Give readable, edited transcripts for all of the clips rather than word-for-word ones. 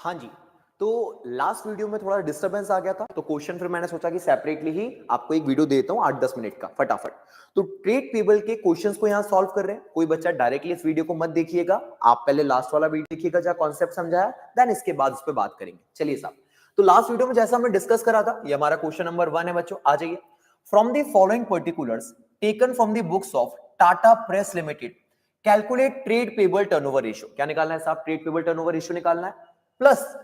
हाँ जी, तो last video में थोड़ा डिस्टरबेंस आ गया था, तो क्वेश्चन फिर मैंने सोचा कि सेपरेटली ही आपको एक वीडियो देता हूं 8-10 मिनट का फटाफट। तो ट्रेड पेबल के क्वेश्चंस को यहां सॉल्व कर रहे हैं। कोई बच्चा डायरेक्टली इस वीडियो को मत देखिएगा, आप पहले लास्ट वाला वीडियो देखिएगा जहां कॉन्सेप्ट समझाया, देन इसके बाद उस पर बात करेंगे। चलिए साहब, तो लास्ट वीडियो में जैसा हमने डिस्कस करा था, ये हमारा क्वेश्चन नंबर 1 है बच्चों, आ जाइए। From the following particulars taken from the books of Tata press limited calculate trade payable turnover ratio. क्या निकालना है साहब? ट्रेड पेबल टर्नओवर रेशियो निकालना है, प्लस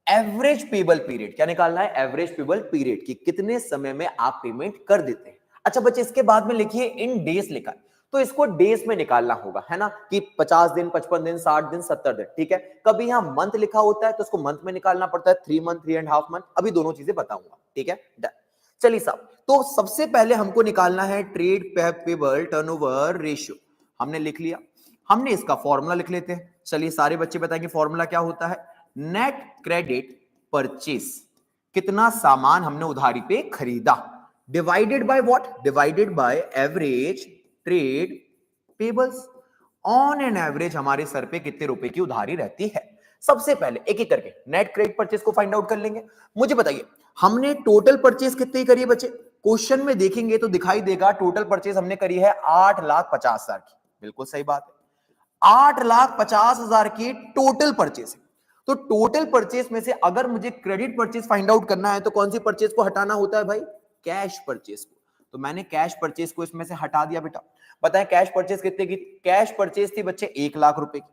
एवरेज पेबल पीरियड। क्या निकालना है? एवरेज पेबल पीरियड, कि कितने समय में आप पेमेंट कर देते हैं। अच्छा बच्चे, इसके बाद में लिखिए इन डेज लिखा है, तो इसको डेज में निकालना होगा, है ना, कि 50 दिन, 55 दिन, 60 दिन, 70 दिन। ठीक है, कभी यहां मंथ लिखा होता है तो उसको मंथ में निकालना पड़ता है, 3 मंथ, 3.5 मंथ। अभी दोनों चीजें बताऊंगा, ठीक है, डन। चलिए साहब, तो सबसे पहले हमको निकालना है ट्रेड पेबल टर्नओवर रेशियो। हमने लिख लिया, हमने इसका फॉर्मूला लिख लेते हैं। चलिए सारे बच्चे बताएंगे फॉर्मूला क्या होता है। नेट क्रेडिट परचेस, कितना सामान हमने उधारी पे खरीदा, divided by what? Divided by average trade payables. On an average हमारे सर पे कितने रुपए की उधारी रहती है। सबसे पहले एक एक करके नेट क्रेडिट परचेस को फाइंड आउट कर लेंगे। मुझे बताइए, हमने टोटल परचेस कितनी करी है बच्चे? क्वेश्चन में देखेंगे तो दिखाई देगा टोटल परचेस हमने करी है 8,50,000 की। बिल्कुल सही बात है, 8,50,000 की टोटल परचेस है। तो टोटल परचेस में से अगर मुझे क्रेडिट परचेस फाइंड आउट करना है तो कौन सी परचेस को हटाना होता है भाई? कैश परचेस को। तो मैंने कैश परचेस को इसमें से हटा दिया बेटा। बताएं कैश परचेस कितने की? कैश परचेस थी बच्चे 1,00,000 रुपए की।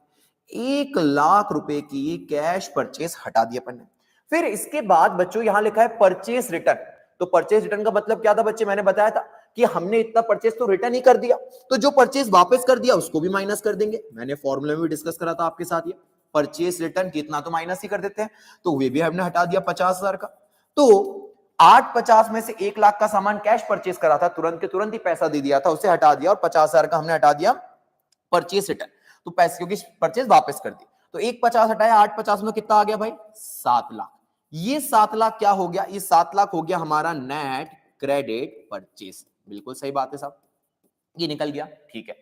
1,00,000 रुपए की कैश परचेस हटा दिया अपन ने। फिर इसके बाद बच्चों यहां लिखा है परचेस रिटर्न। तो परचेस रिटर्न का मतलब क्या था बच्चे? मैंने बताया था कि हमने इतना परचेस तो रिटर्न ही कर दिया, तो जो परचेस वापस कर दिया उसको भी माइनस कर देंगे। मैंने फॉर्मूले में भी डिस्कस करा था आपके साथ, ये परचेस रिटर्न कितना तो माइनस ही कर देते हैं, तो वे भी हमने हटा दिया 50,000 का। तो 850 में से 1,00,000 का सामान कैश परचेस करा था, तुरंत के तुरंत ही पैसा दे दिया था, उसे हटा दिया, और 50,000 का हमने हटा दिया परचेस रिटर्न। तो पैसे क्योंकि परचेस वापस कर दी, तो 150 हटाया, 850 में कितना आ गया भाई? 7,00,000। ये 7,00,000 क्या हो गया? ये 7,00,000 हो गया हमारा नेट क्रेडिट परचेस। बिल्कुल सही बात है साहब, ये निकल गया, ठीक है।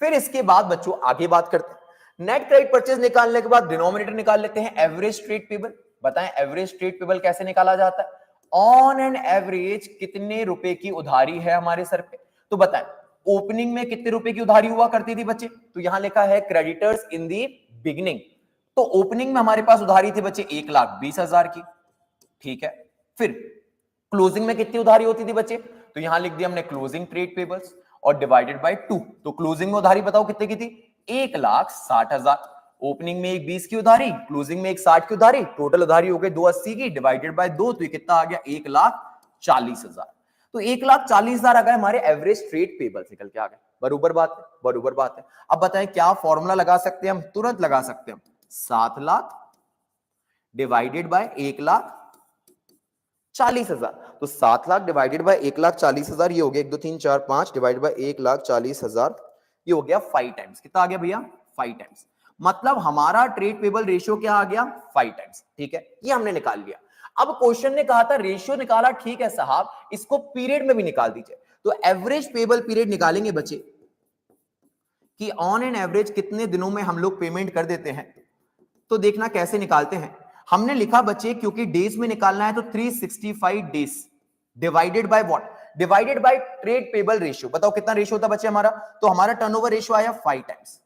फिर इसके बाद बच्चों आगे बात करते हैं। नेट क्रेडिट परचेस निकालने के बाद डिनोमिनेटर निकाल लेते हैं, एवरेज ट्रेड पेबल। बताएं एवरेज ट्रेड पेबल कैसे निकाला जाता है? ऑन एन एवरेज कितने रुपए की उधारी है हमारे सर पे, तो बताएं ओपनिंग में कितने रुपए की उधारी हुआ करती थी बच्चे? तो यहां लिखा है क्रेडिटर्स इन दी बिगिनिंग। तो ओपनिंग में हमारे पास उधारी थी बच्चे 1,20,000 की, ठीक है। फिर क्लोजिंग में कितनी उधारी होती थी बच्चे? तो यहां लिख दिया हमने क्लोजिंग ट्रेड पेबल्स और डिवाइडेड बाय 2। तो क्लोजिंग में उधारी बताओ कितने की थी? 1,60,000। ओपनिंग में एक 20 की उधारी, क्लोजिंग में एक 60 की उधारी, टोटल उधारी हो गई 280 की, डिवाइडेड बाय 2, तो ये कितना आ गया? 1,40,000। तो 1,40,000 आ गए हमारे एवरेज ट्रेड पेबल्स निकल के आ गए। बरोबर बात है, बरोबर बात है। अब बताएं क्या फॉर्मूला लगा सकते हैं हम? तुरंत लगा सकते हैं, 7,00,000 डिवाइडेड बाय 1,40,000। तो 7,00,000 डिवाइडेड बाय 1,40,000, ये हो गया 1 2 3 4 5 डिवाइडेड बाय 1,40,000, ये हो गया 5 टाइम्स। कितना आ गया भैया? 5 टाइम्स। मतलब हमारा ट्रेड पेबल रेशियो क्या आ गया? 5 टाइम्स, ठीक है, ये हमने निकाल लिया। अब क्वेश्चन ने कहा था रेशियो निकाला, ठीक है साहब, इसको पीरियड में भी निकाल दीजिए। तो एवरेज पेबल पीरियड निकालेंगे बच्चे, कि ऑन एन एवरेज कितने दिनों में हम लोग पेमेंट कर देते हैं। तो देखना कैसे निकालते हैं। हमने लिखा बच्चे क्योंकि डेज में निकालना है तो 365 days divided by what? Divided by trade payable ratio. बताओ कितना रेशियो होता बच्चे हमारा? तो हमारा टर्नओवर रेशियो आया 5 टाइम्स।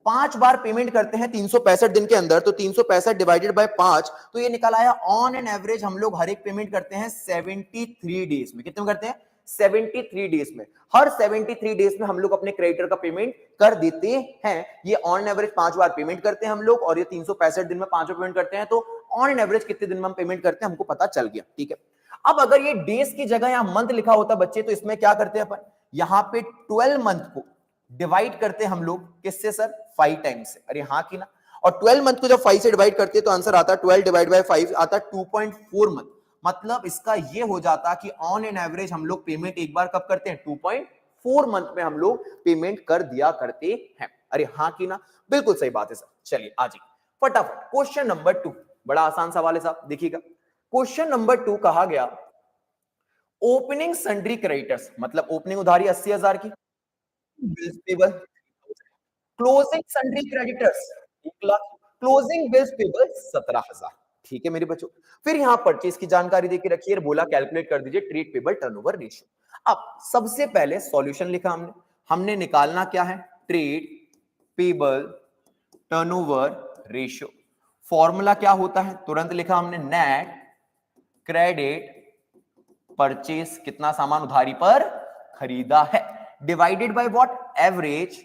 5 बार पेमेंट करते हैं 365 दिन के अंदर, तो 365 डिवाइडेड बाय 5, तो ये निकल आया ऑन एन एवरेज हम लोग हर एक पेमेंट करते हैं 73 डेज में। कितने में करते हैं? 73 डेज में। हर 73 डेज में हम लोग अपने क्रेडिटर का पेमेंट कर देते हैं। ये ऑन एवरेज 5 बार पेमेंट करते हैं हम लोग, और ये 365 दिन में 5 बार पेमेंट करते हैं, तो ऑन एन एवरेज कितने दिन में हम पेमेंट करते हैं हमको पता चल गया, ठीक है। अब अगर ये डेज की जगह यहां मंथ लिखा होता बच्चे, तो इसमें क्या करते हैं अपन? यहां पे 12 मंथ को डिवाइड करते हैं हम लोग किससे सर? 5 टाइम्स से। अरे हाँ कि ना? और 12 मंथ को जब 5 से डिवाइड करते हैं तो आंसर आता है 12 डिवाइड बाय 5 आता है 2.4 मंथ। मतलब इसका ये हो जाता कि ऑन एन एवरेज हम लोग पेमेंट एक बार कब करते हैं? 2.4 मंथ में हम लोग पेमेंट कर दिया करते हैं। अरे हाँ कि ना? बिल्कुल सही बात है सर। चलिए आ जाइए फटाफट क्वेश्चन नंबर 2। बड़ा आसान सवाल है साहब, देखिएगा। क्वेश्चन नंबर 2 कहा गया ओपनिंग सन्ड्री क्रेडिटर्स, मतलब ओपनिंग उधारी 80,000 की, bills payable, closing sundry creditors 1,00,000, closing bills payable 17,000। ठीक है मेरे बच्चों। फिर यहां परचेज की जानकारी देके रखी है, बोला कैलकुलेट कर दीजिए ट्रेड पेबल टर्नओवर रेशियो। अब सबसे पहले सॉल्यूशन लिखा हमने, हमने निकालना क्या है, trade payable turnover ratio. Formula क्या होता है, तुरंत लिखा हमने, नेट क्रेडिट परचेस, कितना सामान उधारी पर खरीदा है, divided by what, average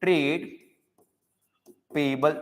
trade payable.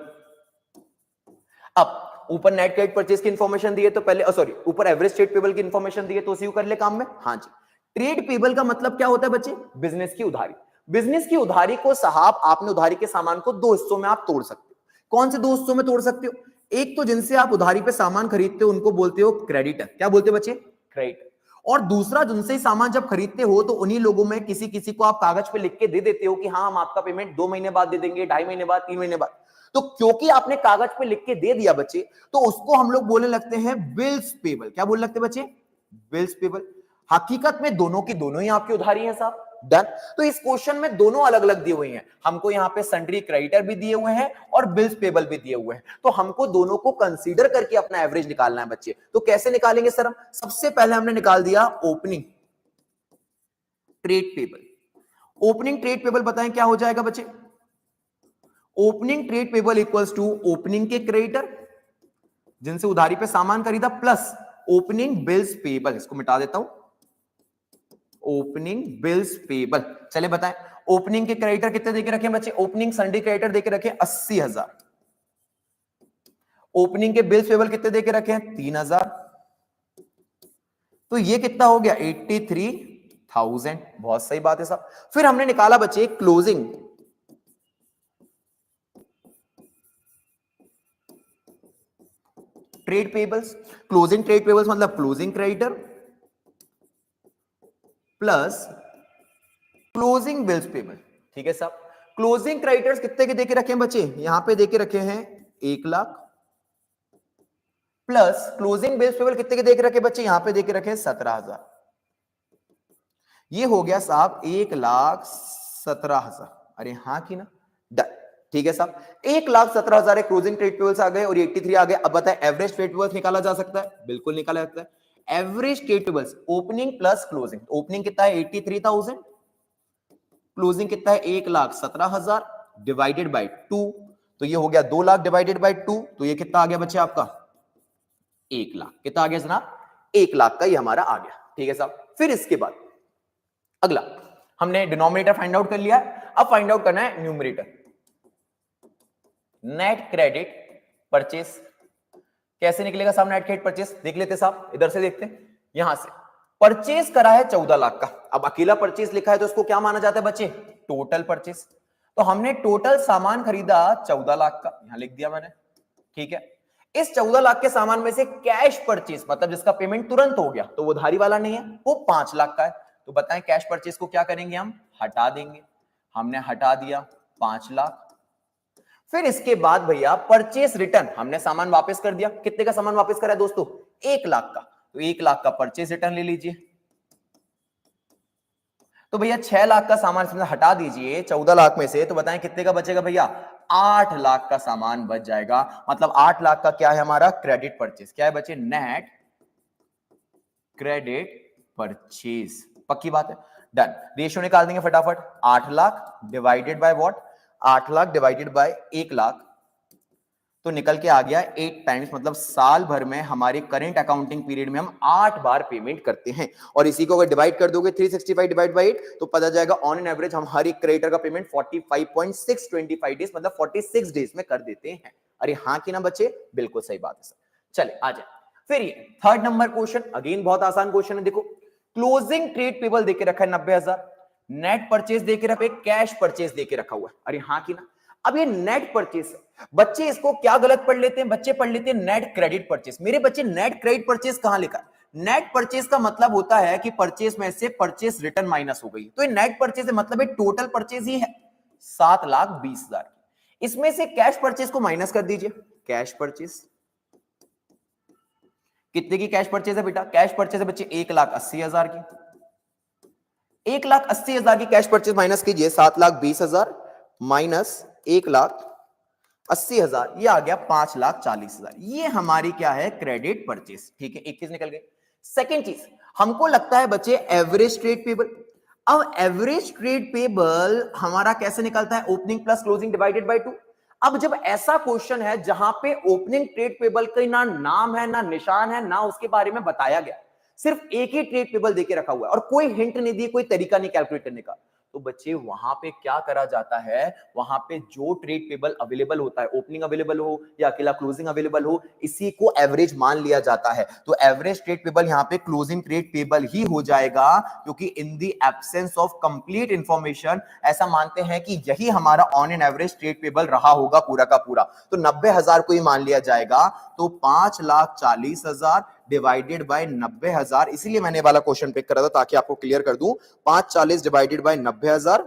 अब ऊपर नेट क्रेडिट परचेस की इंफॉर्मेशन दी है तो पहले सॉरी ऊपर एवरेज ट्रेड पेबल की इंफॉर्मेशन दी है तो उसी को कर ले काम में। हाँ जी, ट्रेड पेबल का मतलब क्या होता है बच्चे, बिजनेस की उधारी। बिजनेस की उधारी को साहब आपने उधारी के सामान को दो हिस्सों में आप तोड़ सकते हो। कौन से दो हिस्सों में तोड़ सकते हो, एक तो जिनसे आप उधारी पे सामान खरीदते हो उनको बोलते हो क्रेडिटर, क्या बोलते हो बच्चे, क्रेडिटर। और दूसरा जिनसे सामान जब खरीदते हो तो उन्हीं लोगों में किसी किसी को आप कागज पे लिख के दे देते हो कि हाँ हम आपका पेमेंट 2 महीने बाद दे देंगे, 2.5 महीने बाद, 3 महीने बाद। तो क्योंकि आपने कागज पे लिख के दे दिया बच्चे, तो उसको हम लोग बोलने लगते हैं बिल्स पेबल। क्या बोलने लगते हैं बच्चे, बिल्स पेबल। हकीकत में दोनों की दोनों ही आपकी उधारी है साहब, डन। तो इस क्वेश्चन में दोनों अलग अलग दिए हुए हैं, हमको यहाँ पे सन्ड्री क्रेडिटर भी दिए हुए हैं और बिल्स पेबल भी दिए हुए हैं, तो हमको दोनों को कंसीडर करके अपना एवरेज निकालना है बच्चे। तो कैसे निकालेंगे सर हम, सबसे पहले हमने निकाल दिया opening trade payable. Opening trade payable बताएं क्या हो जाएगा बच्चे, opening trade payable equals to opening के क्रेडिटर जिनसे उधारी पे सामान खरीदा प्लस ओपनिंग बिल्स पेबल, इसको मिटा देता हूं, ओपनिंग बिल्स पेबल। चले बताएं ओपनिंग के क्रेडिटर कितने देके रखे बच्चे, ओपनिंग सन्ड्री क्रेडिटर देके रखे 80,000, ओपनिंग के बिल्स पेबल कितने देके रखे हैं 3,000, तो ये कितना हो गया 83,000। बहुत सही बात है साहब। फिर हमने निकाला बच्चे closing trade payables. Closing trade payables मतलब closing creditor plus closing bills payable. ठीक है साहब, क्लोजिंग क्रेडिटर्स कितने के देके रखे हैं बच्चे, यहां पे देके रखे हैं 1 lakh plus closing bills payable कितने के देके रखे बच्चे, यहां पे देके रखे हैं 17,000। ये हो गया साहब 1,17,000। अरे हाँ की ना, डन। ठीक है साहब, 1,17,000 क्लोजिंग ट्रेड पेबल्स आ गए और 83 आ गए। अब बताएं एवरेज ट्रेड पेबल्स निकाला जा सकता है, बिल्कुल निकाला जाता है। Average trade payables opening plus closing, opening कितना है 83,000, क्लोजिंग कितना है 1,17,000 डिवाइडेड बाई 2, तो ये हो गया 2 लाख डिवाइडेड बाई 2, तो ये कितना आ गया बच्चे आपका 1 लाख। कितना आ गया जनाब, 1 लाख का ये हमारा आ गया। ठीक है साहब, फिर इसके बाद अगला हमने डिनोमिनेटर फाइंड आउट कर लिया, अब फाइंड आउट करना है न्यूमरेटर। नेट क्रेडिट परचेस कैसे निकलेगा साहब, नेट क्रेडिट परचेस देख लेते साहब, इधर से देखते हैं। यहां से परचेस करा है 14 लाख का, अब अकेला परचेस लिखा है तो उसको क्या माना जाता है बच्चे, टोटल परचेस। तो हमने टोटल सामान खरीदा 14 लाख का, यहां लिख दिया मैंने। ठीक है, इस 14 लाख के सामान में से कैश परचेस मतलब जिसका पेमेंट तुरंत हो गया, तो वो उधारी वाला नहीं है, वो 5 लाख का है। तो बताएं कैश परचेस को क्या करेंगे, हम हटा देंगे। हमने हटा दिया 5 लाख। फिर इसके बाद भैया परचेस रिटर्न, हमने सामान वापस कर दिया। कितने का सामान वापस करा है दोस्तों, 1 लाख का, तो 1 लाख का परचेस रिटर्न ले लीजिए। तो भैया 6 लाख का सामान इसमें हटा दीजिए 14 लाख में से, तो बताएं कितने का बचेगा भैया, 8 लाख का सामान बच जाएगा। मतलब 8 लाख का क्या है हमारा क्रेडिट परचेस, क्या है बच्चे, नेट क्रेडिट परचेस। पक्की बात है, डन। रेशियो निकाल देंगे फटाफट, 8 lakh divided by what, 8 lakh divided by 1 lakh, तो निकल के आ गया 8 टाइम्स, मतलब साल भर में हमारे करंट अकाउंटिंग पीरियड में हम 8 बार पेमेंट करते हैं। और इसी को अगर डिवाइड कर दोगे 365 डिवाइड बाय 8 तो पता जाएगा ऑन एन एवरेज हम हर एक क्रेडिटर का पेमेंट 45.625 डेज मतलब 46 डेज में कर देते हैं। अरे हाँ कि ना बच्चे, बिल्कुल सही बात है सर। चले आ जाए फिर ये थर्ड नंबर क्वेश्चन, अगेन बहुत आसान क्वेश्चन है। देखो क्लोजिंग ट्रेड पेबल देके रखा है 90,000, नेट परचेज देके रखा है, कैश परचेज देके रखा हुआ है। अरे हाँ कि ना, अब ये नेट परचेज है, बच्चे इसको क्या गलत पढ़ लेते हैं, बच्चे पढ़ लेते हैं नेट क्रेडिट परचेज। मेरे बच्चे नेट क्रेडिट परचेज कहां लिखा है, नेट परचेज का मतलब होता है कि परचेज में से परचेज रिटर्न माइनस हो गई, तो ये नेट परचेज है, मतलब ये टोटल परचेज ही है 7,20,000। इसमें से कैश परचेज को माइनस कर दीजिए, कैश परचेज कितने की कैश परचेज है बेटा, कैश परचेज है बच्चे 1,80,000 की, 1,80,000 की कैश परचेज माइनस कीजिए 7,20,000 माइनस 1,00,000 80,000, ये आ गया 5,40,000। ये हमारी क्या है, क्रेडिट परचेस। ठीक है, एक चीज निकल गई। सेकेंड चीज हमको लगता है बच्चे एवरेज ट्रेड पेबल। अब एवरेज ट्रेड पेबल हमारा कैसे निकलता है, opening plus closing divided by 2। अब जब ऐसा क्वेश्चन है जहां पे ओपनिंग ट्रेड पेबल का ना नाम है, ना निशान है, ना उसके बारे में बताया गया, सिर्फ एक ही ट्रेड पेबल देके रखा हुआ है और कोई हिंट नहीं दी, कोई तरीका नहीं कैलकुलेट करने का, तो बच्चे वहां पे क्या करा जाता है, वहां पे जो ट्रेड पेबल अवेलेबल होता है, ओपनिंग अवेलेबल हो या अकेला क्लोजिंग अवेलेबल हो, इसी को एवरेज मान लिया जाता है। तो एवरेज ट्रेड पेबल यहां पे क्लोजिंग ट्रेड पेबल ही हो जाएगा, क्योंकि in the absence of complete information ऐसा मानते हैं कि यही हमारा on an average trade payable रहा होगा पूरा का पूरा। तो 90,000 को ही मान लिया जाएगा। तो 5,40,000 डिवाइडेड बाय 90,000, इसीलिए मैंने वाला क्वेश्चन पिक करा था ताकि आपको क्लियर कर दूं। 540 डिवाइडेड बाय 90,000,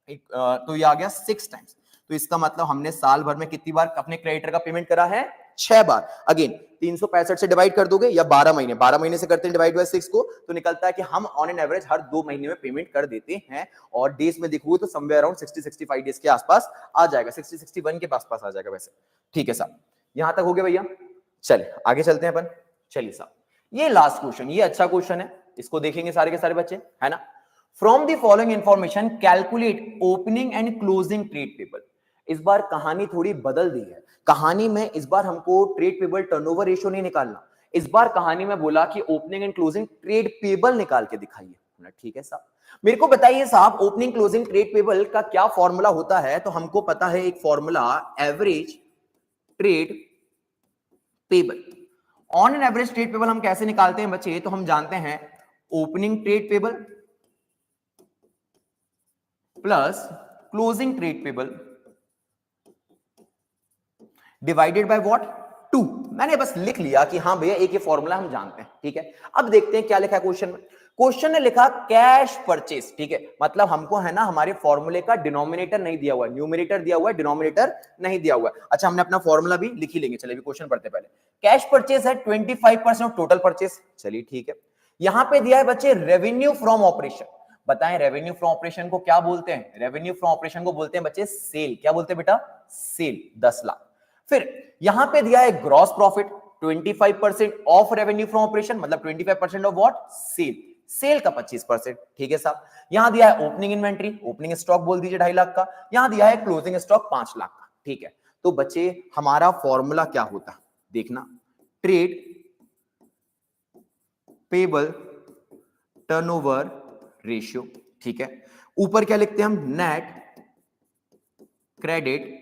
तो ये आ गया 6 टाइम्स। तो इसका मतलब हमने साल भर में कितनी बार अपने क्रेडिटर का पेमेंट करा है, 6 बार। अगेन 365 से डिवाइड कर दोगे या 12 महीने, 12 महीने से करते हैं डिवाइड बाय 6 को, तो निकलता है कि हम ऑन एन एवरेज हर 2 महीने में पेमेंट कर देते हैं। और डेज में देखोगे तो समवेयर अराउंड 60-65 डेज के आसपास आ जाएगा, 60-61 के आसपास आ जाएगा वैसे। ठीक है साहब, यहां तक हो गया भैया। चले आगे चलते हैं अपन। चलिए साहब, ये लास्ट क्वेश्चन, ये अच्छा क्वेश्चन है, इसको देखेंगे सारे के सारे बच्चे, है ना। From the following information calculate opening and closing trade payable. इस बार कहानी थोड़ी बदल दी है। कहानी में इस बार हमको ट्रेड पेबल टर्नओवर रेशियो नहीं निकालना, इस बार कहानी में बोला कि opening and closing trade payable निकाल के दिखाइए। ठीक है साहब, मेरे को बताइए साहब, ओपनिंग क्लोजिंग ट्रेड पेबल का क्या फॉर्मूला होता है। तो हमको पता है एक formula, average trade payable. On an average trade payable हम कैसे निकालते हैं बच्चे, तो हम जानते हैं opening trade payable plus closing trade payable divided by what, 2। मैंने बस लिख लिया कि हाँ भैया एक ये फॉर्मूला हम जानते हैं। ठीक है, अब देखते हैं क्या लिखा है क्वेश्चन में। क्वेश्चन ने लिखा कैश परचेस। ठीक है, मतलब हमको है ना हमारे फॉर्मूले का डिनोमिनेटर नहीं दिया हुआ है, न्यूमरेटर दिया हुआ है, डिनोमिनेटर नहीं दिया हुआ है। अच्छा, हमने अपना फॉर्मूला भी लिख ही लेंगे। चलिए क्वेश्चन पढ़ते पहले। कैश परचेस है 25% ऑफ टोटल परचेस। चलिए ठीक है, यहां पे दिया है बच्चे रेवेन्यू फ्रॉम ऑपरेशन। बताएं रेवेन्यू फ्रॉम ऑपरेशन को क्या बोलते हैं, रेवेन्यू फ्रॉम ऑपरेशन को बोलते हैं बच्चे सेल। क्या बोलते हैं बेटा, सेल, 10 लाख। फिर यहां पे दिया है gross profit 25% of revenue from operation, मतलब 25% ऑफ व्हाट, सेल, सेल का 25%। ठीक है साहब, यहां दिया है ओपनिंग इन्वेंट्री, ओपनिंग स्टॉक बोल दीजिए 2.5 लाख का, यहां दिया है क्लोजिंग स्टॉक 5 लाख का। ठीक है, तो बच्चे हमारा फॉर्मूला क्या होता है, देखना, ट्रेड पेबल टर्नओवर रेशियो। ठीक है, ऊपर क्या लिखते हैं हम, net credit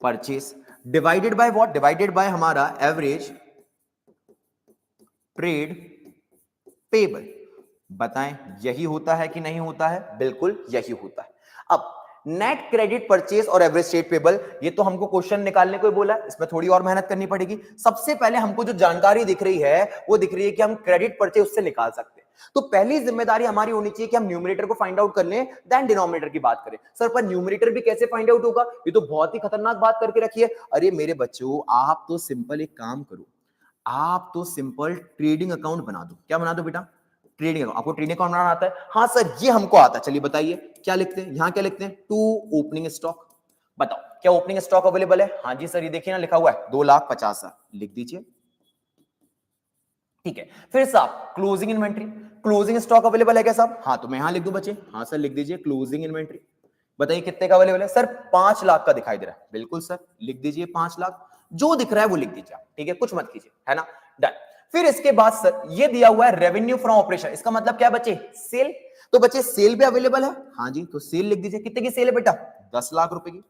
purchase divided by what, divided by हमारा एवरेज ट्रेड पेबल। बताएं यही होता है कि नहीं होता है, बिल्कुल यही होता है। अब नेट क्रेडिट परचेस और एवरेज ट्रेड पेबल, ये तो हमको क्वेश्चन निकालने को ही बोला है, इसमें थोड़ी और मेहनत करनी पड़ेगी। सबसे पहले हमको जो जानकारी दिख रही है वो दिख रही है कि हम क्रेडिट परचेस उससे निकाल सकते हैं। तो पहली जिम्मेदारी हमारी होनी चाहिए कि हम न्यूमरेटर को फाइंड आउट कर लें, देन डिनोमिनेटर की बात करें। सर पर न्यूमरेटर भी कैसे फाइंड आउट होगा, ये तो बहुत ही खतरनाक बात करके रखी है। अरे मेरे बच्चों, आप तो सिंपल एक काम करो, आप तो सिंपल ट्रेडिंग अकाउंट बना दो। क्या बना दो बेटा, ट्रेडिंग अकाउंट। आपको ट्रेडिंग अकाउंट बनाना आता है, हाँ सर ये हमको आता है। चलिए बताइए क्या लिखते हैं, यहां क्या लिखते हैं, टू ओपनिंग स्टॉक। बताओ क्या ओपनिंग स्टॉक अवेलेबल है, हाँ जी सर ये देखिए ना लिखा हुआ है 2,50,000, लिख दीजिए। ठीक है, फिर साहब closing inventory, closing stock available है क्या साहब, हाँ तो मैं यहां लिख दूं बच्चे, हाँ सर लिख दीजिए क्लोजिंग इन्वेंट्री। बताइए कितने का अवेलेबल है सर, 5 लाख का दिखाई दे रहा है, बिल्कुल सर लिख दीजिए 5 लाख, जो दिख रहा है वो लिख दीजिए। ठीक है, कुछ मत कीजिए, है ना, डन। फिर इसके बाद सर ये दिया हुआ है रेवेन्यू फ्रॉम ऑपरेशन, इसका मतलब क्या बच्चे, सेल। तो बच्चे सेल भी अवेलेबल है, हाँ जी, तो सेल लिख दीजिए। कितने की सेल है बेटा, 10 लाख रुपए की।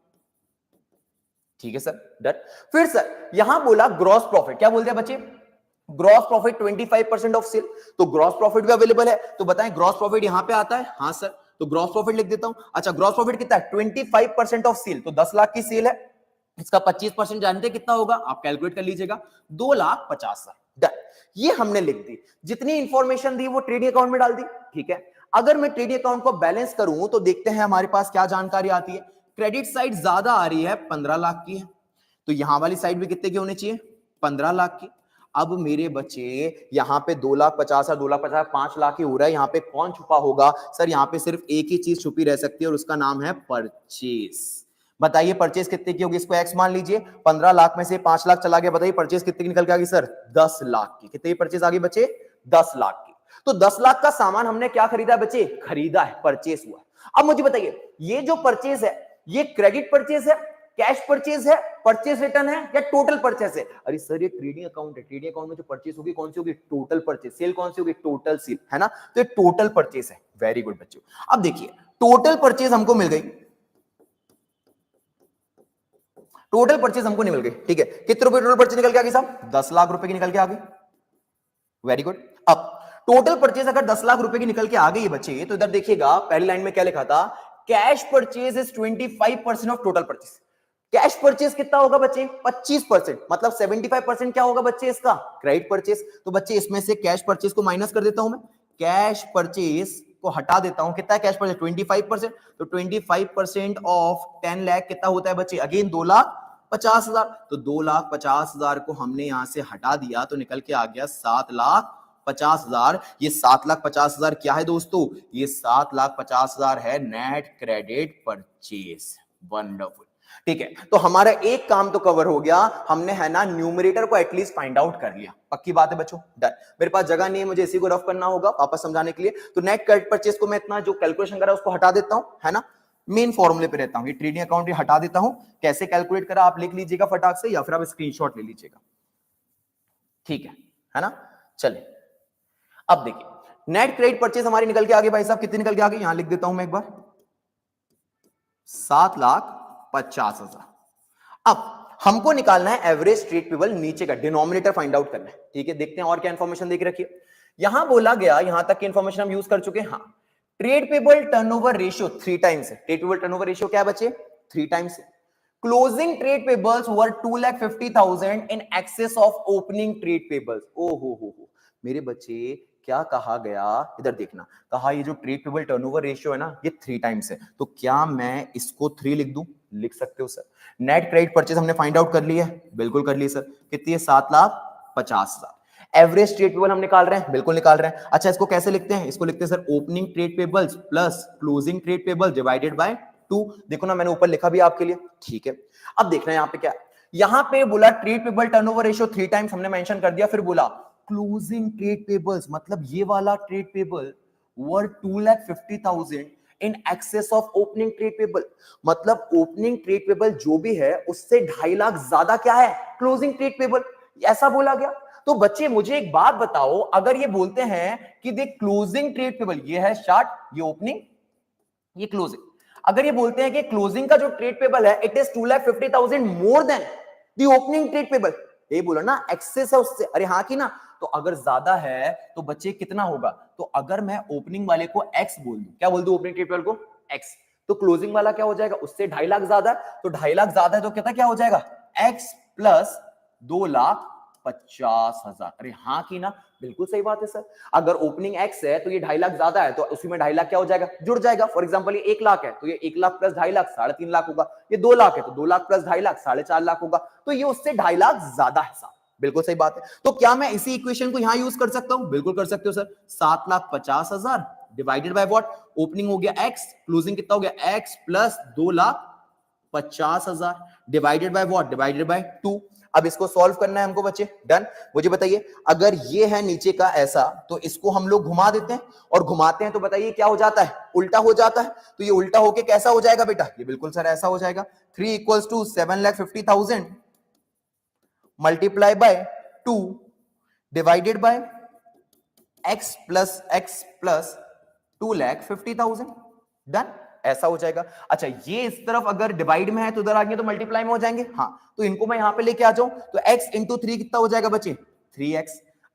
ठीक है सर, डन। फिर सर यहां बोला ग्रॉस प्रॉफिट, क्या बोलते हैं बच्चे, ग्रॉस प्रॉफिट 25% ऑफ सेल, तो ग्रॉस प्रॉफिट भी अवेलेबल है। तो बताएं ग्रॉस प्रॉफिट यहां पे आता है, हाँ सर, तो ग्रॉस प्रॉफिट लिख देता हूं। अच्छा ग्रॉस प्रॉफिट कितना है, 25% ऑफ सेल, तो 10 लाख की सेल है, इसका 25% जानते हैं कितना होगा, आप कैलकुलेट कर लीजिएगा, 2,50,000। डन, ये हमने लिख दी। जितनी इंफॉर्मेशन दी वो ट्रेडिंग अकाउंट में डाल दी। ठीक है, अगर मैं ट्रेडिंग अकाउंट को बैलेंस करूं तो देखते हैं हमारे पास क्या जानकारी आती है। क्रेडिट साइड ज्यादा आ रही है, 15 लाख की है, तो यहां वाली साइड भी कितने की होनी चाहिए, 15 लाख की। अब मेरे बच्चे यहां पे 2,50,000 2,50,000 5 लाख ही हो रहा है, यहां पे कौन छुपा होगा सर, यहां पे सिर्फ एक ही चीज छुपी रह सकती है और उसका नाम है परचेस। बताइए परचेज कितने की होगी, इसको एक्स मान लीजिए, 15 लाख में से 5 लाख चला गया, बताइए परचेज कितने की निकल के आ गई सर, 10 लाख की। कितने की परचेज आ गई बच्चे, 10 लाख की। तो 10 लाख का सामान हमने क्या खरीदा बच्चे, खरीदा है, परचेज हुआ। अब मुझे बताइए ये जो परचेज है ये क्रेडिट परचेज है, कैश परचेज है, परचेज रिटर्न है, या टोटल परचेज है? अरे सर ये ट्रेडिंग अकाउंट है, ट्रेडिंग अकाउंट में जो परचेज होगी कौन सी होगी, टोटल परचेज। सेल कौन सी होगी, टोटल सेल, है ना। तो ये टोटल परचेज है। वेरी गुड बच्चों। अब देखिए टोटल परचेज हमको मिल गई, टोटल परचेज हमको निकल गई, ठीक है। कितने रुपए टोटल परचेज निकल के आ गई साहब, 10 लाख रुपए की निकल के आ गई। Very good. अब टोटल परचेज अगर 10 लाख रुपए की निकल के आ गई है बच्चे, तो इधर देखिएगा पहली लाइन में क्या लिखा था, cash purchase is 25% of total purchase. Cash purchase कितना होगा बच्चे, 25%, मतलब 75% क्या होगा बच्चे इसका, क्रेडिट परचेज। तो बच्चे इसमें से कैश परचेज को माइनस कर देता हूं मैं, कैश परचेज को हटा देता हूं। कितना है कैश परचेज, 25%। तो 25% ऑफ 10 लाख कितना होता है बच्चे, अगेन 2,50,000। तो 2,50,000 को हमने यहां से हटा दिया तो निकल के आ गया 7,50,000। ये 7,50,000 क्या है दोस्तों, ये 7,50,000 है नेट क्रेडिट परचेज। वंडरफुल, ठीक है। तो हमारा एक काम तो कवर हो गया, हमने है ना न्यूमरेटर को एटलीस्ट फाइंड आउट कर लिया। पक्की बात है बच्चों, डन। मेरे पास जगह नहीं है, मुझे इसी को रफ करना होगा वापस समझाने के लिए। तो नेट क्रेडिट परचेज को मैं इतना जो कैलकुलेशन करा उसको हटा देता हूं, है ना, मेन फॉर्मूले पे रहता हूं। ये ट्रेडिंग अकाउंट ये हटा देता हूं, कैसे कैलकुलेट करा आप लिख लीजिएगा फटाक से, या फिर आप स्क्रीनशॉट ले लीजिएगा, ठीक है ना। चलिए अब देखिए नेट क्रेडिट परचेज हमारी निकल के आ गई भाई साहब, कितनी निकल के आ गई, यहां लिख देता हूं मैं एक बार, 7,50,000। अब हमको निकालना है एवरेज ट्रेड पेबल, नीचे का डिनोमिनेटर फाइंड आउट करना है, ठीक है। देखते हैं और क्या इंफॉर्मेशन देख रखी है। यहां बोला गया, यहां तक की इंफॉर्मेशन हम यूज कर चुके हैं। हाँ, trade payable turnover ratio 3 times है। ट्रेड पेबल टर्नओवर रेशियो क्या है बच्चे, 3 टाइम्स है। Closing trade payables were 2,50,000 in excess of opening trade payables. ओ हो मेरे बच्चे क्या कहा गया, इधर देखना, कहा ये जो ट्रेड पेबल टर्नओवर रेशियो है ना ये 3 टाइम्स है। तो क्या मैं इसको 3 लिख दूं, लिख सकते हो सर। नेट क्रेडिट परचेज हमने फाइंड आउट कर लिया है, बिल्कुल कर लिए सर। कितनी है, 7,50,000। एवरेज ट्रेड पेबल हम निकाल रहे हैं, बिल्कुल निकाल रहे हैं। अच्छा इसको कैसे लिखते हैं, इसको लिखते हैं sir opening trade pebbles plus closing trade payable divided by 2। देखो ना मैंने ऊपर लिखा भी आपके लिए, ठीक है। अब देखना यहाँ पे क्या, यहाँ पे बोला trade payable turnover ratio 3 times हमने मेंशन कर दिया, फिर बोला क्लोजिंग ट्रेड पेबल्स, मतलब ये वाला trade payable were 2,50,000 in excess of opening trade payable, मतलब ओपनिंग ट्रेड पेबल जो भी है उससे 2.5 लाख ज्यादा क्या है, क्लोजिंग ट्रेड पेबल, ऐसा बोला गया। तो बच्चे मुझे एक बात बताओ, अगर ये बोलते हैं कि देख क्लोजिंग ट्रेड पेबल ये है शार्ट, ये ओपनिंग, ये क्लोजिंग, अगर ये बोलते हैं कि क्लोजिंग का जो ट्रेड पेबल है it is 2,50,000 more than the opening trade payable, ये बोला ना एक्सेस है उससे, अरे हाँ की ना। तो अगर ज्यादा है तो बच्चे कितना होगा, तो अगर मैं ओपनिंग वाले को एक्स बोल दूं, क्या बोल दूं ओपनिंग ट्रेड पेबल को एक्स, तो क्लोजिंग वाला क्या हो जाएगा, उससे 2.5 लाख ज्यादा है, तो 2.5 लाख ज्यादा है तो कितना क्या हो जाएगा, एक्स प्लस 2,50,000। अरे हाँ की ना, बिल्कुल सही बात है सर। अगर ओपनिंग एक्स है तो ये 2.5 लाख ज्यादा है, तो उसी में 2.5 लाख क्या हो जाएगा, जुड़ जाएगा। फॉर एग्जांपल ये 1 लाख है तो ये 1 लाख प्लस 2.5 लाख 3.5 लाख होगा। ये 2 लाख है तो 2 लाख प्लस 2.5 लाख 4.5 लाख होगा। तो ये उससे 2.5 लाख ज्यादा है साहब, बिल्कुल सही बात है। तो क्या मैं इसी इक्वेशन को यहां यूज कर सकता हूं, बिल्कुल कर सकते हो sir. 7,50,000 divided by what, opening हो गया एक्स, क्लोजिंग कितना हो गया x plus 2,50,000 divided by what, divided by 2। अब इसको सॉल्व करना है हमको बच्चे, डन। मुझे बताइए अगर ये है नीचे का ऐसा, तो इसको हम लोग घुमा देते हैं, और घुमाते हैं तो बताइए क्या हो जाता है, उल्टा हो जाता है। तो ये उल्टा होके कैसा हो जाएगा बेटा, ये बिल्कुल सर ऐसा हो जाएगा। 3 equals to 7,50,000 multiply by 2 divided by x plus 2,50,000, done, ऐसा हो जाएगा। अच्छा ये इस तरफ अगर डिवाइड में है तो उधर आगे तो मल्टीप्लाई में हो जाएंगे, हाँ। तो इनको मैं यहां पे लेके आ जाऊं तो x इंटू 3 कितना हो जाएगा बच्चे, 3x,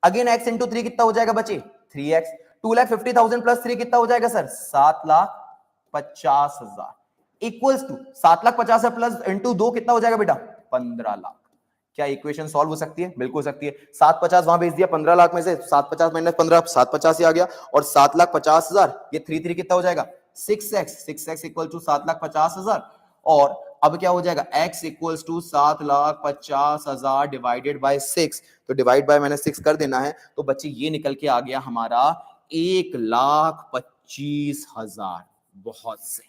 अगेन x इंटू 3 कितना हो जाएगा बच्चे, 3x, 2,50,000 प्लस 3 कितना हो जाएगा sir, 7,50,000 equals to 7,50,000 plus into 2 कितना हो जाएगा बेटा, 15 लाख। क्या इक्वेशन सॉल्व हो सकती है, बिल्कुल सकती है। 750 वहां भेज दिया 15 लाख में से, 750 माइनस 15 750 ही आ गया, और 7,50,000 ये 3 कितना हो जाएगा, 6x इक्वल टू 7,50,000, और अब क्या हो जाएगा x equals to 7,50,000 divided by 6, तो डिवाइड बाय मैंने 6 कर देना है। तो बच्चे ये निकल के आ गया हमारा 1,25,000, बहुत से।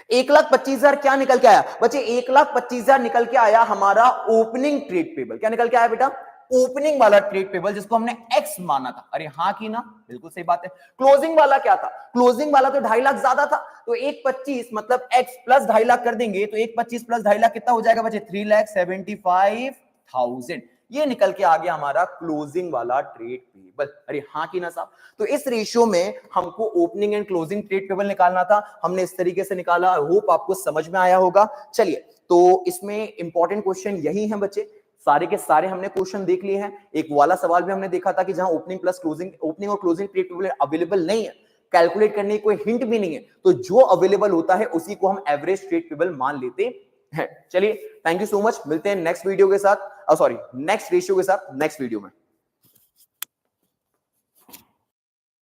1,25,000 क्या निकल के आया बच्चे? 1,25,000 निकल के आया हमारा ओपनिंग ट्रेड पेबल। क्या निकल के आया बेटा? ओपनिंग वाला ट्रेड पेबल, जिसको हमने एक्स माना था। अरे हाँ की ना, बिल्कुल सही बात है। क्लोजिंग वाला क्या था? क्लोजिंग वाला तो 2.5 लाख ज्यादा था, तो 1,25 मतलब एक्स प्लस 2.5 लाख कर देंगे, तो 1,25 प्लस 2.5 लाख कितना हो जाएगा बच्चे? 3,75,000। ये निकल के आ गया हमारा क्लोजिंग वाला ट्रेड पेबल। अरे हाँ की ना साहब? तो इस रेशियो में हमको opening and closing trade payable निकालना था, हमने इस तरीके से निकाला। होप आपको समझ में आया होगा। चलिए, तो इसमें इंपॉर्टेंट क्वेश्चन यही है बच्चे, सारे के सारे हमने क्वेश्चन देख लिए हैं। एक वाला सवाल भी हमने देखा था कि जहां ओपनिंग प्लस क्लोजिंग, ओपनिंग और क्लोजिंग ट्रेड पेबल अवेलेबल नहीं है, कैलकुलेट करने की कोई हिंट भी नहीं है, तो जो अवेलेबल होता है उसी को हम एवरेज ट्रेड पेबल मान लेते हैं। चलिए, थैंक यू सो मच, मिलते हैं नेक्स्ट वीडियो के साथ, सॉरी नेक्स्ट रेशियो के साथ नेक्स्ट वीडियो में।